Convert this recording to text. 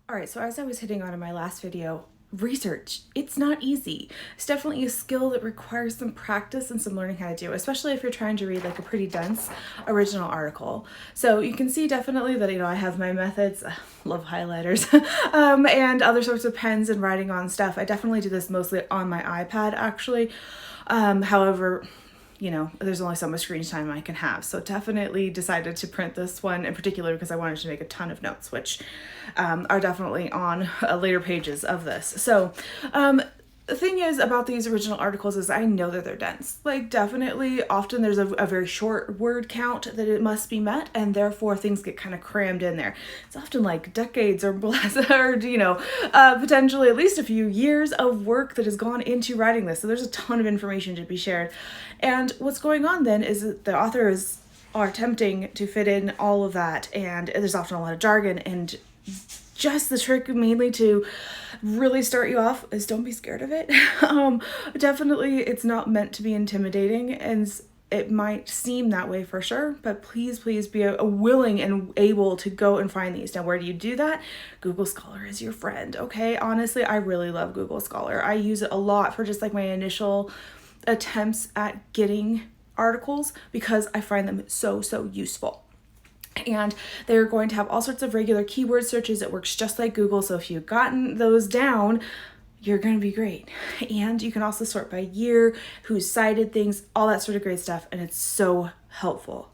All right, so as I was hitting on in my last video, research, it's not easy. It's definitely a skill that requires some practice and some learning how to do, especially if you're trying to read like a pretty dense original article. So you can see definitely that, I have my methods, love highlighters, and other sorts of pens and writing on stuff. I definitely do this mostly on my iPad actually. However, there's only so much screen time I can have. So definitely decided to print this one in particular because I wanted to make a ton of notes, which are definitely on later pages of this. So the thing is about these original articles is I know that they're dense. Like definitely often there's a very short word count that it must be met, and therefore things get kind of crammed in there. It's often like decades or potentially at least a few years of work that has gone into writing this. So there's a ton of information to be shared. And what's going on then is that the authors are attempting to fit in all of that, and there's often a lot of jargon, and just the trick mainly to really start you off is don't be scared of it. Definitely it's not meant to be intimidating, and it might seem that way for sure, but please be a willing and able to go and find these. Now, where do you do that? Google Scholar is your friend, okay? Honestly, I really love Google Scholar. I use it a lot for just like my initial attempts at getting articles because I find them so useful. And they're going to have all sorts of regular keyword searches. It works just like Google. So if you've gotten those down, you're going to be great. And you can also sort by year, who's cited things, all that sort of great stuff. And it's so helpful.